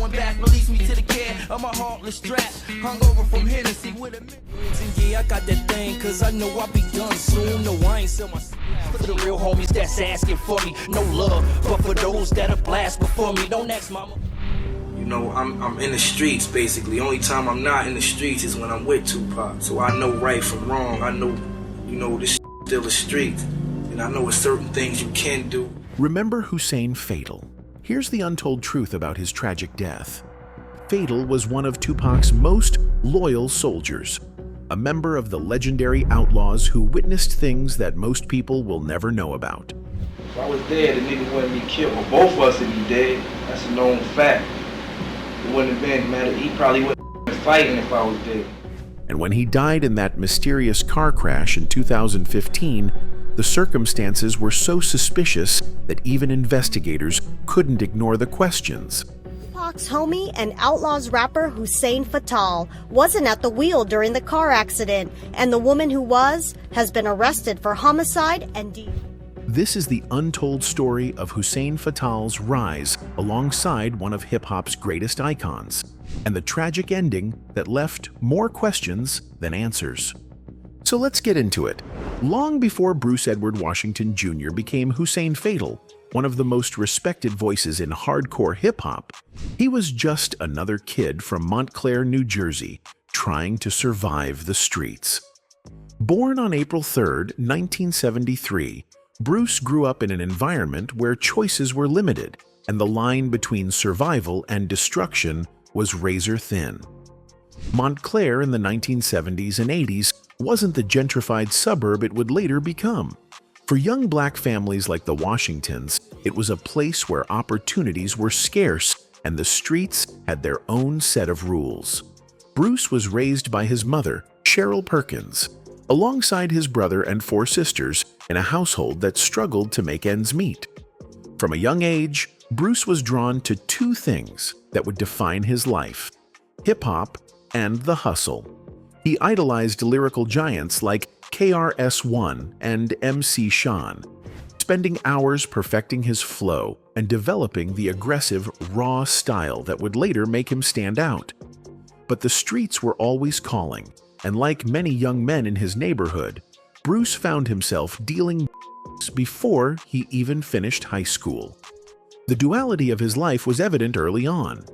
going back, release me to the care of my heartless trap. Hung over from Hennessy with a and yeah, I got that thing, cause I know I'll be done soon. No, I ain't sell my for the real homies that's asking for me. No love, but for those that'll blast before me. Don't ask mama. You know, I'm in the streets, basically. Only time I'm not in the streets is when I'm with Tupac. So I know right from wrong. I know, this still a street. And I know there's certain things you can do. Remember Hussein Fatal? Here's the untold truth about his tragic death. Fatal was one of Tupac's most loyal soldiers, a member of the legendary Outlawz who witnessed things that most people will never know about. If I was dead, the nigga wouldn't be killed, or both of us would be dead. That's a known fact. It wouldn't have been, man, he probably wouldn't have been fighting if I was dead. And when he died in that mysterious car crash in 2015, the circumstances were so suspicious that even investigators couldn't ignore the questions. Tupac's homie and Outlawz rapper Hussein Fatal wasn't at the wheel during the car accident, and the woman who was has been arrested for homicide and This is the untold story of Hussein Fatal's rise alongside one of hip-hop's greatest icons, and the tragic ending that left more questions than answers. So let's get into it. Long before Bruce Edward Washington Jr. became Hussein Fatal, one of the most respected voices in hardcore hip-hop, he was just another kid from Montclair, New Jersey, trying to survive the streets. Born on April 3, 1973, Bruce grew up in an environment where choices were limited, and the line between survival and destruction was razor thin. Montclair in the 1970s and 80s wasn't the gentrified suburb it would later become. For young black families like the Washingtons, it was a place where opportunities were scarce and the streets had their own set of rules. Bruce was raised by his mother, Cheryl Perkins, alongside his brother and 4 sisters in a household that struggled to make ends meet. From a young age, Bruce was drawn to 2 things that would define his life: hip-hop and the hustle. He idolized lyrical giants like KRS-One and MC Sean, spending hours perfecting his flow and developing the aggressive, raw style that would later make him stand out. But the streets were always calling, and like many young men in his neighborhood, Bruce found himself dealing before he even finished high school. The duality of his life was evident early on.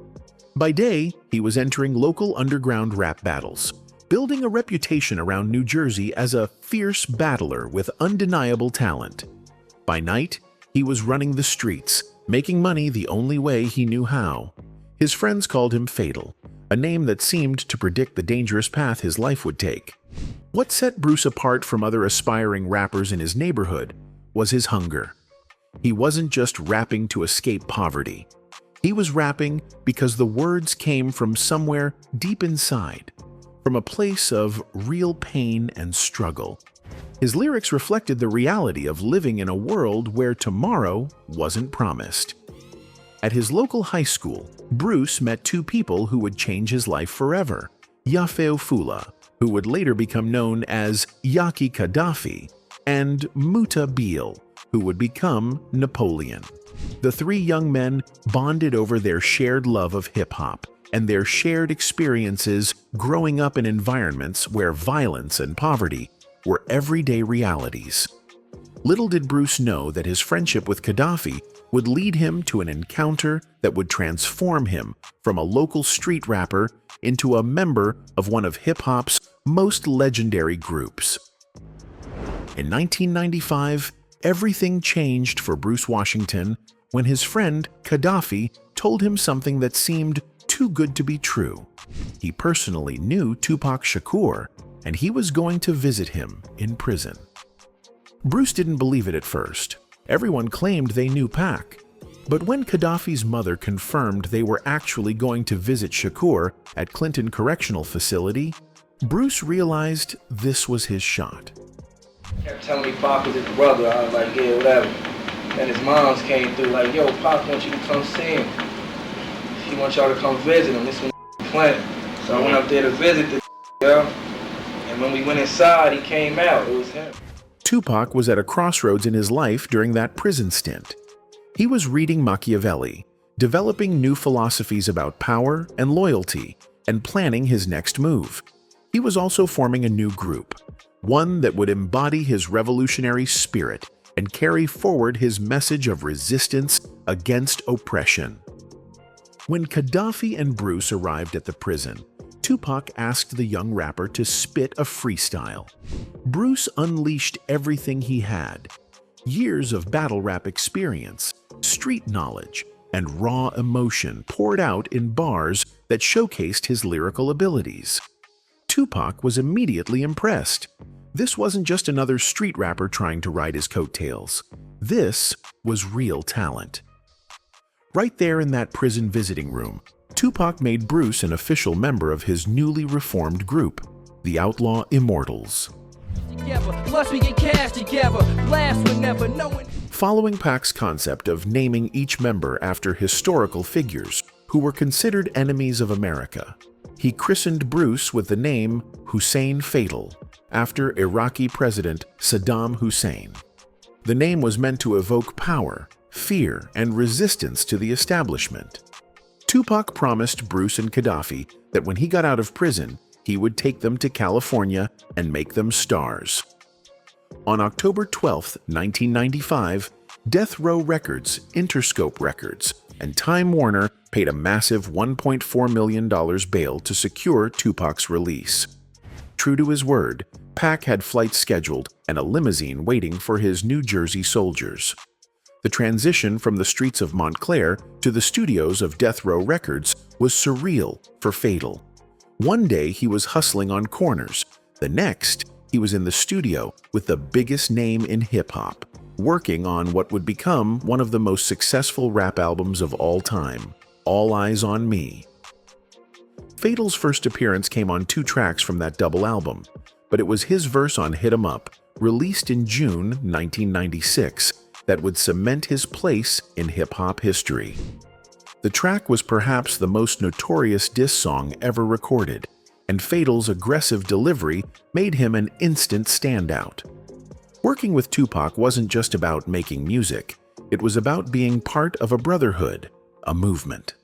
By day, he was entering local underground rap battles, building a reputation around New Jersey as a fierce battler with undeniable talent. By night, he was running the streets, making money the only way he knew how. His friends called him Fatal, a name that seemed to predict the dangerous path his life would take. What set Bruce apart from other aspiring rappers in his neighborhood was his hunger. He wasn't just rapping to escape poverty. He was rapping because the words came from somewhere deep inside, from a place of real pain and struggle. His lyrics reflected the reality of living in a world where tomorrow wasn't promised. At his local high school, Bruce met 2 people who would change his life forever: Yafeo Fula, who would later become known as Yaki Gaddafi, and Muta Beale, who would become Napoleon. The 3 young men bonded over their shared love of hip-hop and their shared experiences growing up in environments where violence and poverty were everyday realities. Little did Bruce know that his friendship with Gaddafi would lead him to an encounter that would transform him from a local street rapper into a member of one of hip-hop's most legendary groups. In 1995, everything changed for Bruce Washington when his friend Gaddafi told him something that seemed too good to be true. He personally knew Tupac Shakur, and he was going to visit him in prison. Bruce didn't believe it at first. Everyone claimed they knew Pac. But when Gaddafi's mother confirmed they were actually going to visit Shakur at Clinton Correctional Facility, Bruce realized this was his shot. He kept telling me Pac was his brother. I was like, yeah, whatever. And his moms came through like, yo, Pac wants you to come see him. He wants y'all to come visit him. This one Clinton. So I went up there to visit the girl. And when we went inside, he came out. It was him. Tupac was at a crossroads in his life during that prison stint. He was reading Machiavelli, developing new philosophies about power and loyalty, and planning his next move. He was also forming a new group, one that would embody his revolutionary spirit and carry forward his message of resistance against oppression. When Gaddafi and Bruce arrived at the prison, Tupac asked the young rapper to spit a freestyle. Bruce unleashed everything he had: years of battle rap experience, street knowledge, and raw emotion poured out in bars that showcased his lyrical abilities. Tupac was immediately impressed. This wasn't just another street rapper trying to ride his coattails. This was real talent. Right there in that prison visiting room, Tupac made Bruce an official member of his newly reformed group, the Outlaw Immortals. Following Pac's concept of naming each member after historical figures who were considered enemies of America, he christened Bruce with the name Hussein Fatal, after Iraqi President Saddam Hussein. The name was meant to evoke power, fear, and resistance to the establishment. Tupac promised Bruce and Gaddafi that when he got out of prison, he would take them to California and make them stars. On October 12, 1995, Death Row Records, Interscope Records, and Time Warner paid a massive $1.4 million bail to secure Tupac's release. True to his word, Pac had flights scheduled and a limousine waiting for his New Jersey soldiers. The transition from the streets of Montclair to the studios of Death Row Records was surreal for Fatal. One day he was hustling on corners. The next, he was in the studio with the biggest name in hip-hop, working on what would become one of the most successful rap albums of all time, All Eyes on Me. Fatal's first appearance came on 2 tracks from that double album, but it was his verse on Hit 'Em Up, released in June 1996, that would cement his place in hip-hop history. The track was perhaps the most notorious diss song ever recorded, and Fatal's aggressive delivery made him an instant standout. Working with Tupac wasn't just about making music, it was about being part of a brotherhood, a movement.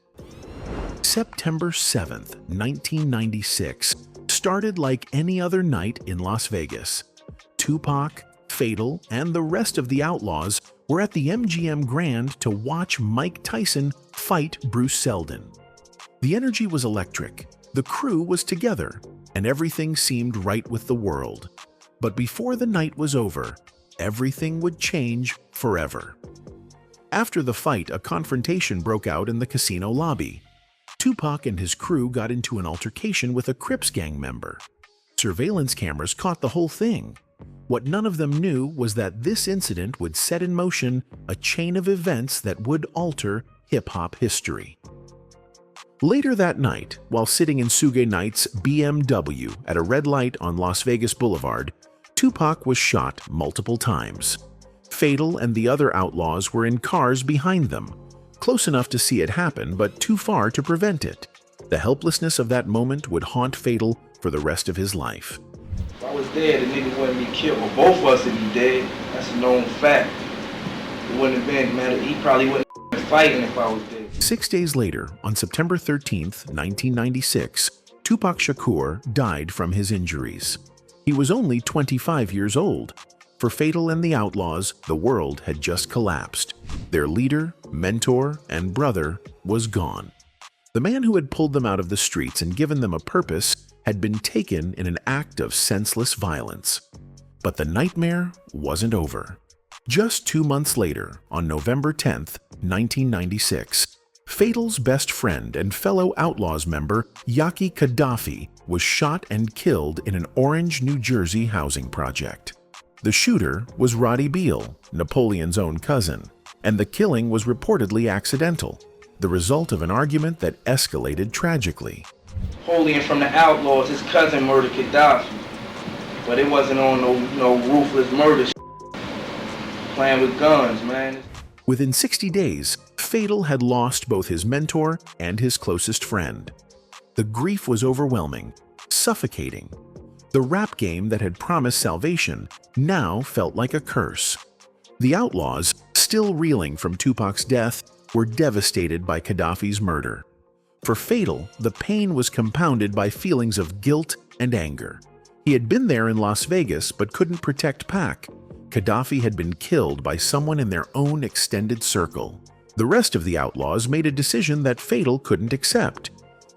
September 7th, 1996, started like any other night in Las Vegas. Tupac, Fatal, and the rest of the Outlawz were at the MGM Grand to watch Mike Tyson fight Bruce Seldon. The energy was electric, the crew was together, and everything seemed right with the world. But before the night was over, everything would change forever. After the fight, a confrontation broke out in the casino lobby. Tupac and his crew got into an altercation with a Crips gang member. Surveillance cameras caught the whole thing. What none of them knew was that this incident would set in motion a chain of events that would alter hip-hop history. Later that night, while sitting in Suge Knight's BMW at a red light on Las Vegas Boulevard, Tupac was shot multiple times. Fatal and the other Outlawz were in cars behind them, close enough to see it happen but too far to prevent it. The helplessness of that moment would haunt Fatal for the rest of his life. If I was dead, the nigga wouldn't be killed. Well, both of us would be dead. That's a known fact. It wouldn't have been, man, he probably wouldn't have been fighting if I was dead. 6 days later, on September 13th, 1996, Tupac Shakur died from his injuries. He was only 25 years old. For Fatal and the Outlawz, the world had just collapsed. Their leader, mentor, and brother was gone. The man who had pulled them out of the streets and given them a purpose had been taken in an act of senseless violence. But the nightmare wasn't over. Just 2 months later, on November 10th, 1996, Fatal's best friend and fellow Outlawz member, Yaki Gaddafi, was shot and killed in an Orange, New Jersey housing project. The shooter was Roddy Beal, Napoleon's own cousin, and the killing was reportedly accidental, the result of an argument that escalated tragically. Napoleon from the Outlawz, his cousin murdered Gaddafi. But it wasn't on no ruthless murder playing with guns, man. Within 60 days, Fatal had lost both his mentor and his closest friend. The grief was overwhelming, suffocating. The rap game that had promised salvation now felt like a curse. The Outlawz, still reeling from Tupac's death, were devastated by Gaddafi's murder. For Fatal, the pain was compounded by feelings of guilt and anger. He had been there in Las Vegas but couldn't protect Pac. Gaddafi had been killed by someone in their own extended circle. The rest of the Outlawz made a decision that Fatal couldn't accept.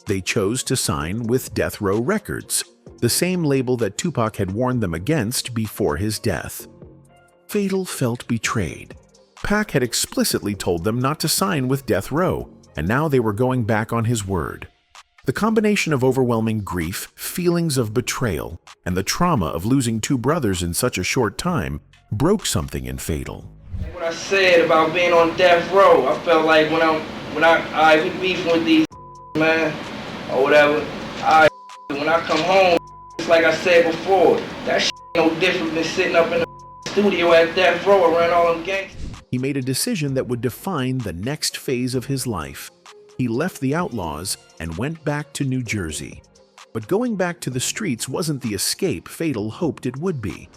They chose to sign with Death Row Records, the same label that Tupac had warned them against before his death. Fatal felt betrayed. Pac had explicitly told them not to sign with Death Row, and now they were going back on his word. The combination of overwhelming grief, feelings of betrayal, and the trauma of losing two brothers in such a short time broke something in Fatal. What I said about being on death row, I felt like when I be beefing with these man or whatever, when I come home, it's like I said before, that no different than sitting up in the studio at death row around all them gangsters. He made a decision that would define the next phase of his life. He left the Outlawz and went back to New Jersey. But going back to the streets wasn't the escape Fatal hoped it would be.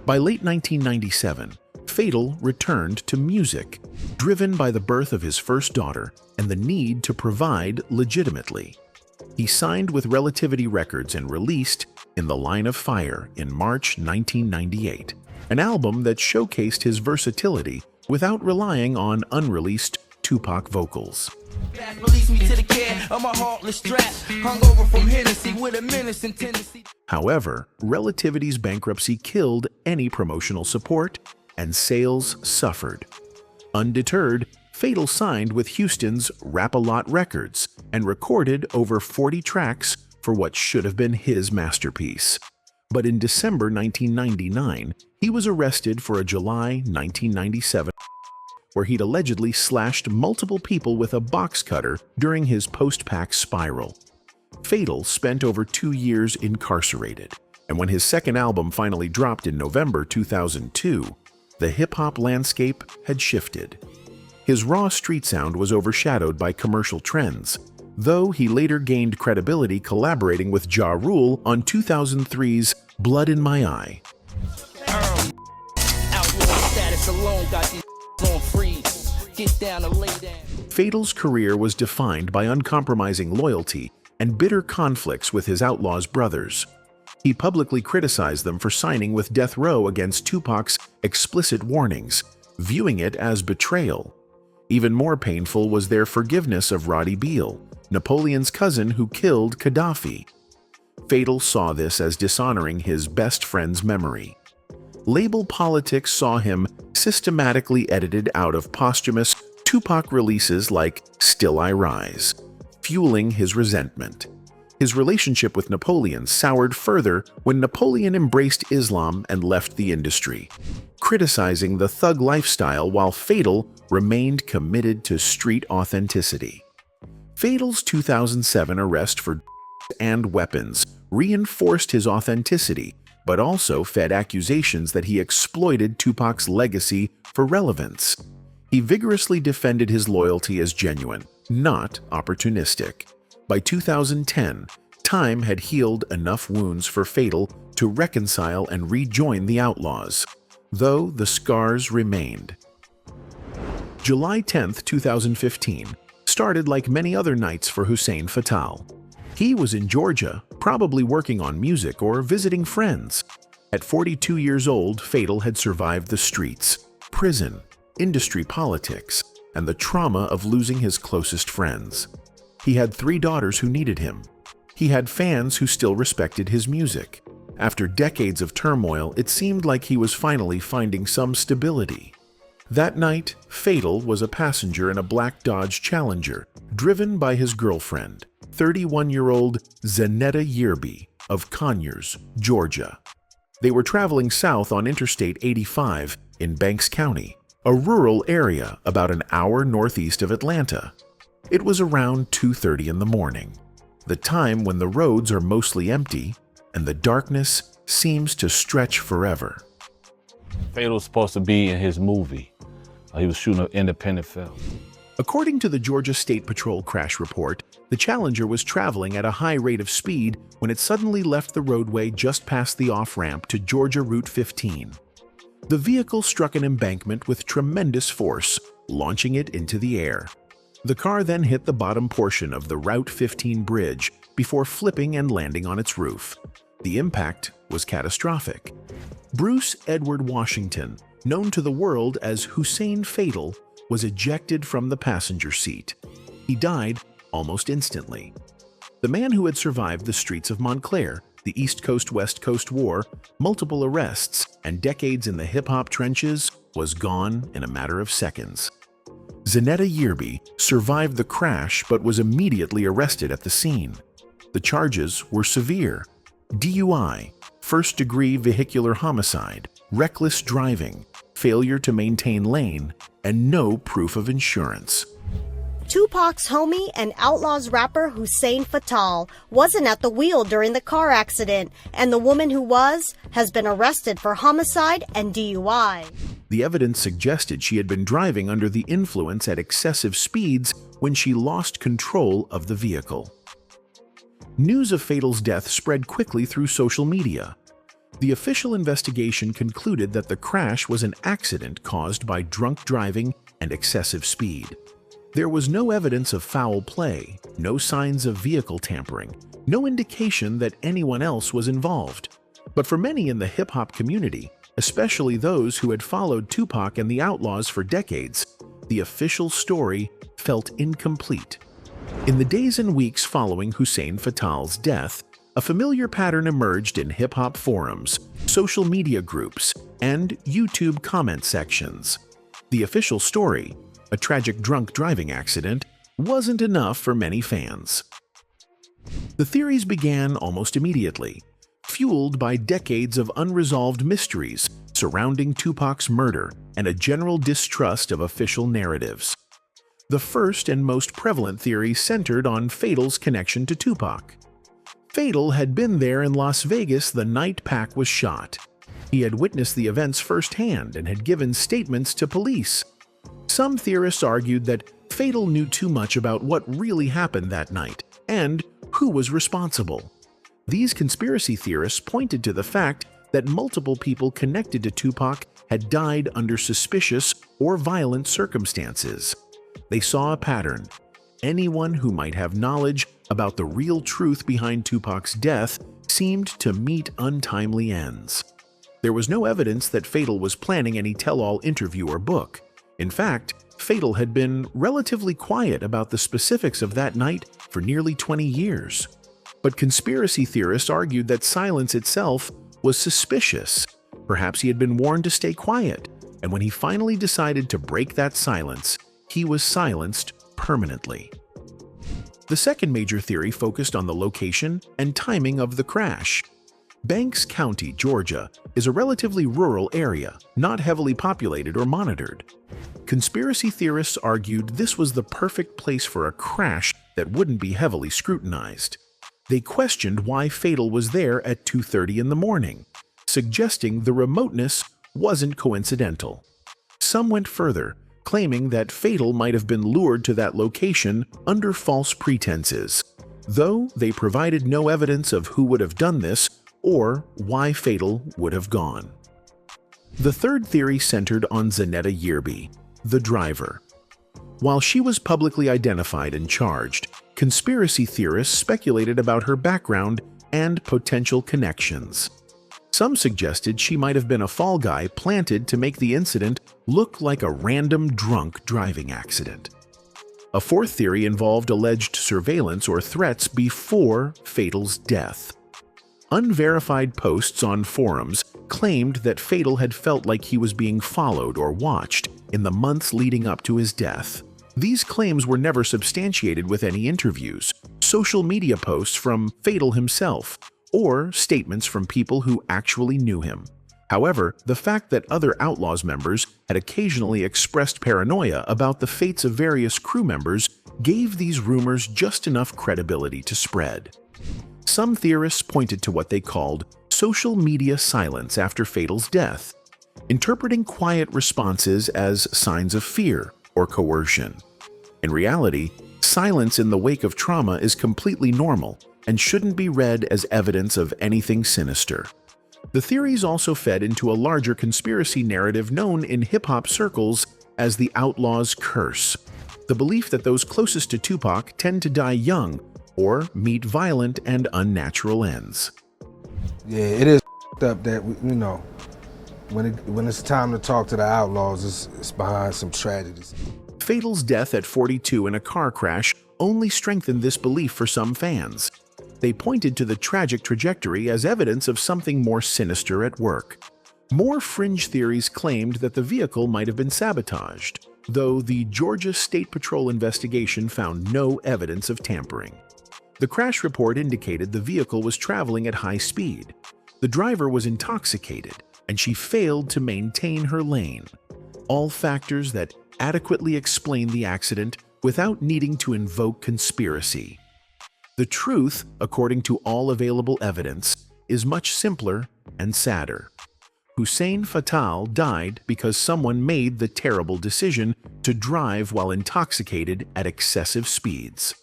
By late 1997, Fatal returned to music, driven by the birth of his first daughter and the need to provide legitimately. He signed with Relativity Records and released In the Line of Fire in March 1998, an album that showcased his versatility without relying on unreleased Tupac vocals. However, Relativity's bankruptcy killed any promotional support, and sales suffered. Undeterred, Fatal signed with Houston's Rap-A-Lot Records and recorded over 40 tracks for what should have been his masterpiece. But in December 1999, he was arrested for a July 1997 where he'd allegedly slashed multiple people with a box cutter during his post-Pac spiral. Fatal spent over 2 years incarcerated, and when his second album finally dropped in November 2002, the hip-hop landscape had shifted. His raw street sound was overshadowed by commercial trends, though he later gained credibility collaborating with Ja Rule on 2003's Blood in My Eye. Fatal's career was defined by uncompromising loyalty and bitter conflicts with his Outlawz brothers. He publicly criticized them for signing with Death Row against Tupac's explicit warnings, viewing it as betrayal. Even more painful was their forgiveness of Roddy Beal, Napoleon's cousin who killed Gaddafi. Fatal saw this as dishonoring his best friend's memory. Label politics saw him systematically edited out of posthumous Tupac releases like Still I Rise, fueling his resentment. His relationship with Napoleon soured further when Napoleon embraced Islam and left the industry, criticizing the thug lifestyle while Fatal remained committed to street authenticity. Fatal's 2007 arrest for and weapons reinforced his authenticity, but also fed accusations that he exploited Tupac's legacy for relevance. He vigorously defended his loyalty as genuine, not opportunistic. By 2010, time had healed enough wounds for Fatal to reconcile and rejoin the Outlawz, though the scars remained. July 10, 2015, started like many other nights for Hussein Fatal. He was in Georgia, probably working on music or visiting friends. At 42 years old, Fatal had survived the streets, prison, industry politics, and the trauma of losing his closest friends. He had 3 daughters who needed him. He had fans who still respected his music. After decades of turmoil, it seemed like he was finally finding some stability. That night, Fatal was a passenger in a black Dodge Challenger, driven by his girlfriend, 31-year-old Zanetta Yearby of Conyers, Georgia. They were traveling south on Interstate 85 in Banks County, a rural area about an hour northeast of Atlanta. It was around 2:30 in the morning, the time when the roads are mostly empty and the darkness seems to stretch forever. Fatal was supposed to be in his movie. He was shooting an independent film. According to the Georgia State Patrol crash report, the Challenger was traveling at a high rate of speed when it suddenly left the roadway just past the off-ramp to Georgia Route 15. The vehicle struck an embankment with tremendous force, launching it into the air. The car then hit the bottom portion of the Route 15 bridge before flipping and landing on its roof. The impact was catastrophic. Bruce Edward Washington, known to the world as Hussein Fatal, was ejected from the passenger seat. He died almost instantly. The man who had survived the streets of Montclair, the East Coast-West Coast War, multiple arrests, and decades in the hip-hop trenches was gone in a matter of seconds. Zanetta Yearby survived the crash but was immediately arrested at the scene. The charges were severe: DUI, first-degree vehicular homicide, reckless driving, failure to maintain lane, and no proof of insurance. Tupac's homie and Outlawz rapper Hussein Fatal wasn't at the wheel during the car accident, and the woman who was has been arrested for homicide and DUI. The evidence suggested she had been driving under the influence at excessive speeds when she lost control of the vehicle. News of Fatal's death spread quickly through social media. The official investigation concluded that the crash was an accident caused by drunk driving and excessive speed. There was no evidence of foul play, no signs of vehicle tampering, no indication that anyone else was involved. But for many in the hip-hop community, especially those who had followed Tupac and the Outlawz for decades, the official story felt incomplete. In the days and weeks following Hussein Fatal's death, a familiar pattern emerged in hip-hop forums, social media groups, and YouTube comment sections. The official story, a tragic drunk driving accident, wasn't enough for many fans. The theories began almost immediately, fueled by decades of unresolved mysteries surrounding Tupac's murder and a general distrust of official narratives. The first and most prevalent theory centered on Fatal's connection to Tupac. Fatal had been there in Las Vegas the night Pac was shot. He had witnessed the events firsthand and had given statements to police. Some theorists argued that Fatal knew too much about what really happened that night and who was responsible. These conspiracy theorists pointed to the fact that multiple people connected to Tupac had died under suspicious or violent circumstances. They saw a pattern. Anyone who might have knowledge about the real truth behind Tupac's death seemed to meet untimely ends. There was no evidence that Fatal was planning any tell-all interview or book. In fact, Fatal had been relatively quiet about the specifics of that night for nearly 20 years. But conspiracy theorists argued that silence itself was suspicious. Perhaps he had been warned to stay quiet, and when he finally decided to break that silence, he was silenced permanently. The second major theory focused on the location and timing of the crash. Banks County, Georgia, is a relatively rural area, not heavily populated or monitored. Conspiracy theorists argued this was the perfect place for a crash that wouldn't be heavily scrutinized. They questioned why Fatal was there at 2:30 in the morning, suggesting the remoteness wasn't coincidental. Some went further, claiming that Fatal might have been lured to that location under false pretenses, though they provided no evidence of who would have done this or why Fatal would have gone. The third theory centered on Zanetta Yearby, the driver. While she was publicly identified and charged, conspiracy theorists speculated about her background and potential connections. Some suggested she might have been a fall guy planted to make the incident look like a random drunk driving accident. A fourth theory involved alleged surveillance or threats before Fatal's death. Unverified posts on forums claimed that Fatal had felt like he was being followed or watched in the months leading up to his death. These claims were never substantiated with any interviews, social media posts from Fatal himself, or statements from people who actually knew him. However, the fact that other Outlawz members had occasionally expressed paranoia about the fates of various crew members gave these rumors just enough credibility to spread. Some theorists pointed to what they called social media silence after Fatal's death, interpreting quiet responses as signs of fear or coercion. In reality, silence in the wake of trauma is completely normal and shouldn't be read as evidence of anything sinister. The theories also fed into a larger conspiracy narrative known in hip-hop circles as the Outlawz curse, the belief that those closest to Tupac tend to die young or meet violent and unnatural ends. Yeah, it is up that, you know, when it's time to talk to the Outlawz, it's behind some tragedies. Fatal's death at 42 in a car crash only strengthened this belief for some fans. They pointed to the tragic trajectory as evidence of something more sinister at work. More fringe theories claimed that the vehicle might have been sabotaged, though the Georgia State Patrol investigation found no evidence of tampering. The crash report indicated the vehicle was traveling at high speed. The driver was intoxicated, and she failed to maintain her lane. All factors that adequately explain the accident without needing to invoke conspiracy. The truth, according to all available evidence, is much simpler and sadder. Hussein Fatal died because someone made the terrible decision to drive while intoxicated at excessive speeds.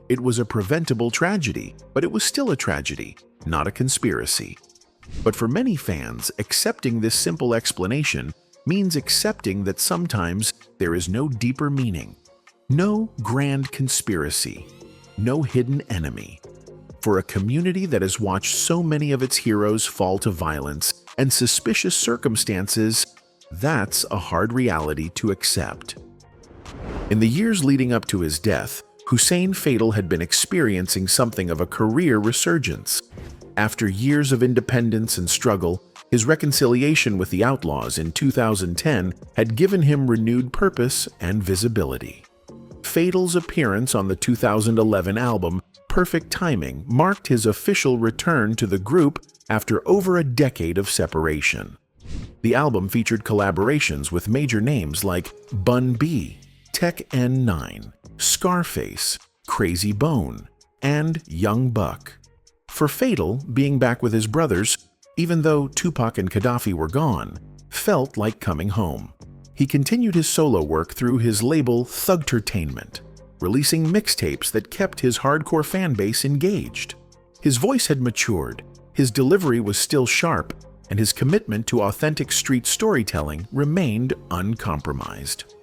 It was a preventable tragedy, but it was still a tragedy, not a conspiracy. But for many fans, accepting this simple explanation means accepting that sometimes there is no deeper meaning, no grand conspiracy, no hidden enemy. For a community that has watched so many of its heroes fall to violence and suspicious circumstances, that's a hard reality to accept. In the years leading up to his death, Hussein Fatal had been experiencing something of a career resurgence. After years of independence and struggle, his reconciliation with the Outlawz in 2010 had given him renewed purpose and visibility. Fatal's appearance on the 2011 album Perfect Timing marked his official return to the group after over a decade of separation. The album featured collaborations with major names like Bun B, Tech N9, Scarface, Crazy Bone, and Young Buck. For Fatal, being back with his brothers, even though Tupac and Gaddafi were gone, felt like coming home. He continued his solo work through his label Thugtertainment, releasing mixtapes that kept his hardcore fanbase engaged. His voice had matured, his delivery was still sharp, and his commitment to authentic street storytelling remained uncompromised.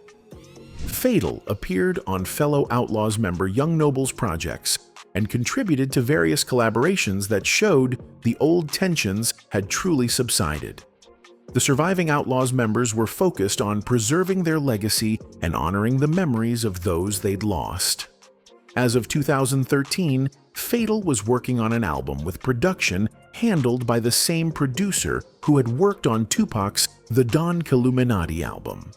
Fatal appeared on fellow Outlawz member Young Noble's projects and contributed to various collaborations that showed the old tensions had truly subsided. The surviving Outlawz members were focused on preserving their legacy and honoring the memories of those they'd lost. As of 2013, Fatal was working on an album with production handled by the same producer who had worked on Tupac's The Don Killuminati album.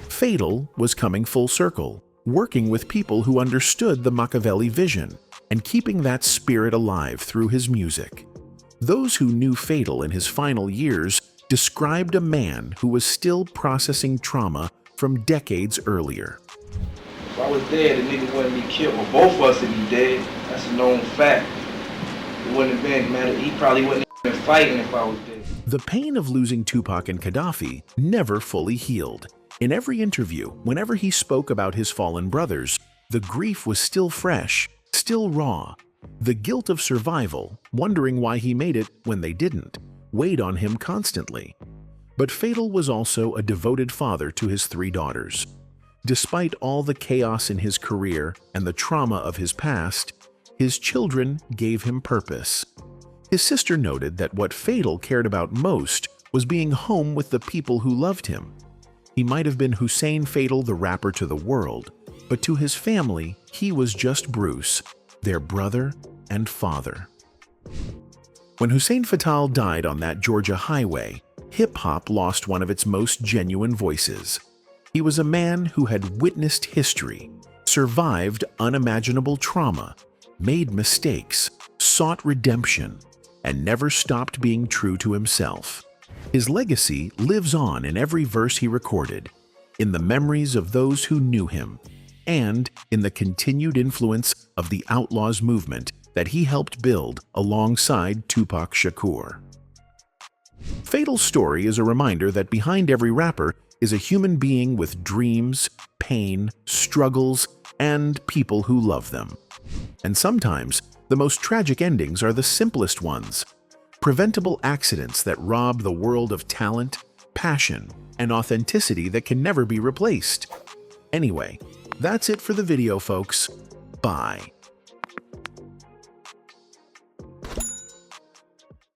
Fatal was coming full circle, working with people who understood the Machiavelli vision and keeping that spirit alive through his music. Those who knew Fatal in his final years described a man who was still processing trauma from decades earlier. If I was dead, the nigga wouldn't be killed. Well, both of us would be dead. That's a known fact. It wouldn't have been, man, he probably wouldn't have been fighting if I was dead. The pain of losing Tupac and Gaddafi never fully healed. In every interview, whenever he spoke about his fallen brothers, the grief was still fresh, still raw. The guilt of survival, wondering why he made it when they didn't, weighed on him constantly. But Fatal was also a devoted father to his 3 daughters. Despite all the chaos in his career and the trauma of his past, his children gave him purpose. His sister noted that what Fatal cared about most was being home with the people who loved him. He might have been Hussein Fatal, the rapper, to the world, but to his family, he was just Bruce, their brother and father. When Hussein Fatal died on that Georgia highway, hip-hop lost one of its most genuine voices. He was a man who had witnessed history, survived unimaginable trauma, made mistakes, sought redemption, and never stopped being true to himself. His legacy lives on in every verse he recorded, in the memories of those who knew him, and in the continued influence of the Outlawz movement that he helped build alongside Tupac Shakur. Fatal's story is a reminder that behind every rapper is a human being with dreams, pain, struggles, and people who love them. And sometimes, the most tragic endings are the simplest ones. Preventable accidents that rob the world of talent, passion, and authenticity that can never be replaced. Anyway, that's it for the video, folks. Bye.